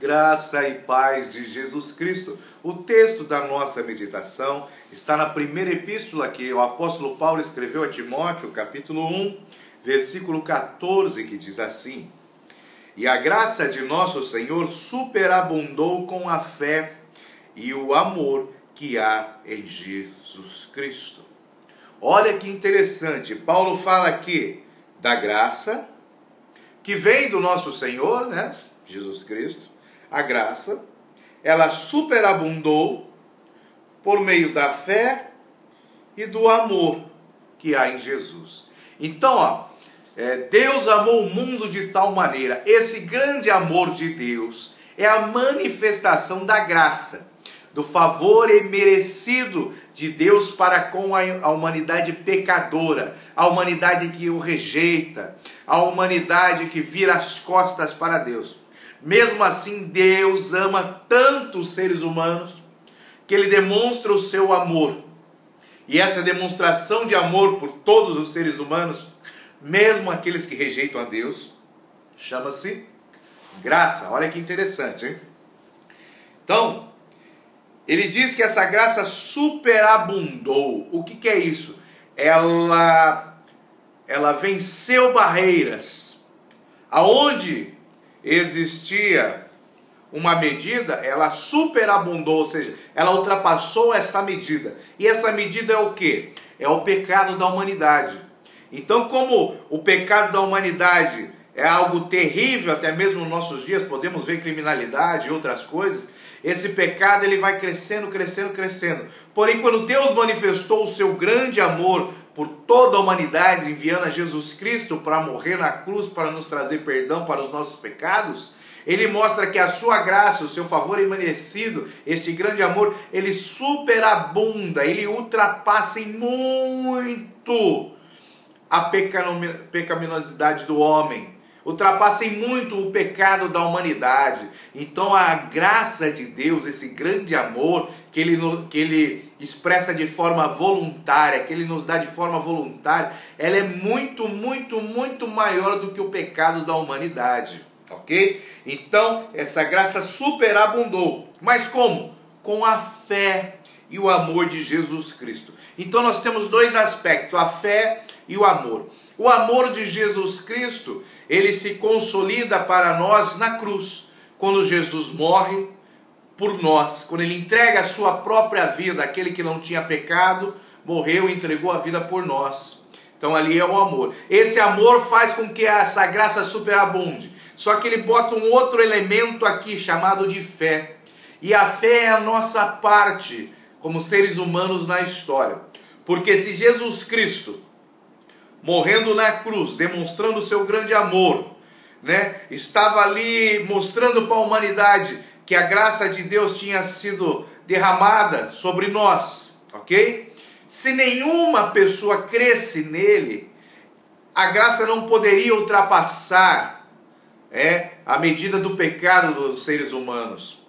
Graça e paz de Jesus Cristo. O texto da nossa meditação está na primeira epístola que o apóstolo Paulo escreveu a Timóteo, capítulo 1, versículo 14, que diz assim: E a graça de nosso Senhor superabundou com a fé e o amor que há em Jesus Cristo. Olha que interessante, Paulo fala aqui da graça que vem do nosso Senhor, né, Jesus Cristo. A graça, ela superabundou por meio da fé e do amor que há em Jesus. Então, Deus amou o mundo de tal maneira, esse grande amor de Deus é a manifestação da graça, do favor imerecido de Deus para com a humanidade pecadora, a humanidade que o rejeita, a humanidade que vira as costas para Deus. Mesmo assim, Deus ama tanto os seres humanos que Ele demonstra o seu amor. E essa demonstração de amor por todos os seres humanos, mesmo aqueles que rejeitam a Deus, chama-se graça. Olha que interessante, hein? Então, ele diz que essa graça superabundou. O que é isso? Ela venceu barreiras. Aonde existia uma medida, ela superabundou, ou seja, ela ultrapassou essa medida. E essa medida é o quê? É o pecado da humanidade. Então, como o pecado da humanidade é algo terrível, até mesmo nos nossos dias, podemos ver criminalidade e outras coisas, esse pecado ele vai crescendo, crescendo, crescendo. Porém, quando Deus manifestou o seu grande amor por toda a humanidade, enviando a Jesus Cristo para morrer na cruz, para nos trazer perdão para os nossos pecados, Ele mostra que a sua graça, o seu favor imerecido, esse grande amor, ele superabunda, ele ultrapassa em muito a pecaminosidade do homem, ultrapassa em muito o pecado da humanidade. Então a graça de Deus, esse grande amor que ele expressa de forma voluntária, que Ele nos dá de forma voluntária, ela é muito, muito, muito maior do que o pecado da humanidade, ok? Então essa graça superabundou. Mas como? Com a fé e o amor de Jesus Cristo. Então nós temos dois aspectos, a fé e o amor. O amor de Jesus Cristo, ele se consolida para nós na cruz, quando Jesus morre por nós, quando ele entrega a sua própria vida, aquele que não tinha pecado, morreu e entregou a vida por nós. Então ali é o amor. Esse amor faz com que essa graça superabunde. Só que ele bota um outro elemento aqui, chamado de fé. E a fé é a nossa parte, como seres humanos na história. Porque se Jesus Cristo, morrendo na cruz, demonstrando o seu grande amor, né, estava ali mostrando para a humanidade que a graça de Deus tinha sido derramada sobre nós, ok? Se nenhuma pessoa cresce nele, a graça não poderia ultrapassar a medida do pecado dos seres humanos.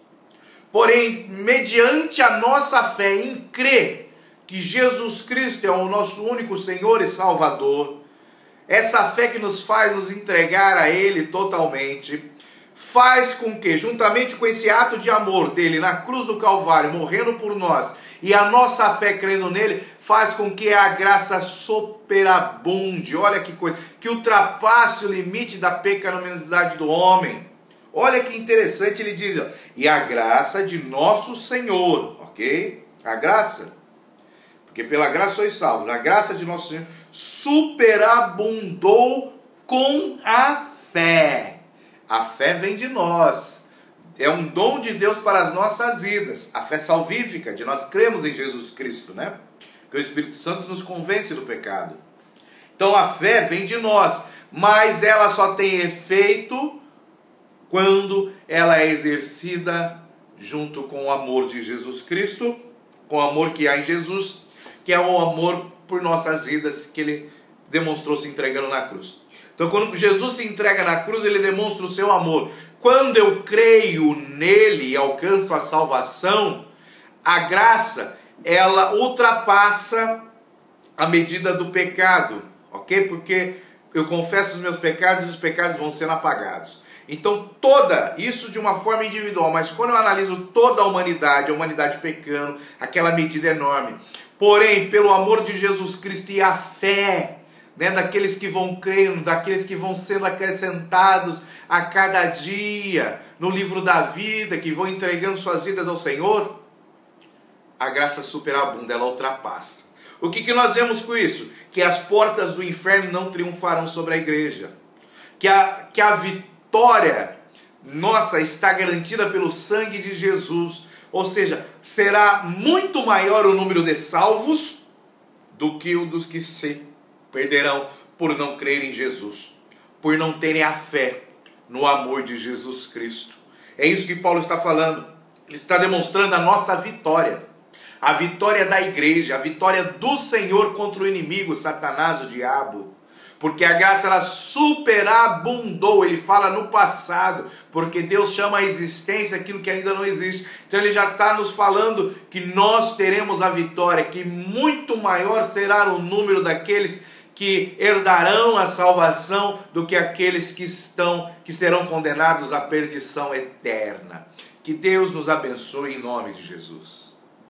Porém, mediante a nossa fé em crer que Jesus Cristo é o nosso único Senhor e Salvador, essa fé que nos faz nos entregar a Ele totalmente, faz com que, juntamente com esse ato de amor dele na cruz do Calvário, morrendo por nós, e a nossa fé crendo nele, faz com que a graça superabunde, olha que coisa, que ultrapasse o limite da pecaminosidade do homem. Olha que interessante, ele diz, ó, e a graça de nosso Senhor, ok? A graça, porque pela graça sois salvos, a graça de nosso Senhor superabundou com a fé. A fé vem de nós, é um dom de Deus para as nossas vidas, a fé salvífica, de nós cremos em Jesus Cristo, né? Que o Espírito Santo nos convence do pecado. Então a fé vem de nós, mas ela só tem efeito quando ela é exercida junto com o amor de Jesus Cristo, com o amor que há em Jesus, que é o amor por nossas vidas que Ele demonstrou se entregando na cruz. Então quando Jesus se entrega na cruz, Ele demonstra o seu amor. Quando eu creio nele e alcanço a salvação, a graça, ela ultrapassa a medida do pecado, ok? Porque eu confesso os meus pecados e os pecados vão sendo apagados. Então isso de uma forma individual, mas quando eu analiso toda a humanidade pecando, aquela medida enorme. Porém, pelo amor de Jesus Cristo e a fé, né, daqueles que vão crendo, daqueles que vão sendo acrescentados a cada dia no livro da vida, que vão entregando suas vidas ao Senhor, a graça superabunda, ela ultrapassa. O que nós vemos com isso? Que as portas do inferno não triunfarão sobre a igreja. Que a vitória nossa está garantida pelo sangue de Jesus. Ou seja, será muito maior o número de salvos do que o dos que se perderão por não crer em Jesus, por não terem a fé no amor de Jesus Cristo. É isso que Paulo está falando. Ele está demonstrando a nossa vitória. A vitória da igreja, a vitória do Senhor contra o inimigo, Satanás, o diabo. Porque a graça, ela superabundou. Ele fala no passado, porque Deus chama a existência aquilo que ainda não existe. Então ele já está nos falando que nós teremos a vitória, que muito maior será o número daqueles que herdarão a salvação do que aqueles que serão condenados à perdição eterna. Que Deus nos abençoe em nome de Jesus.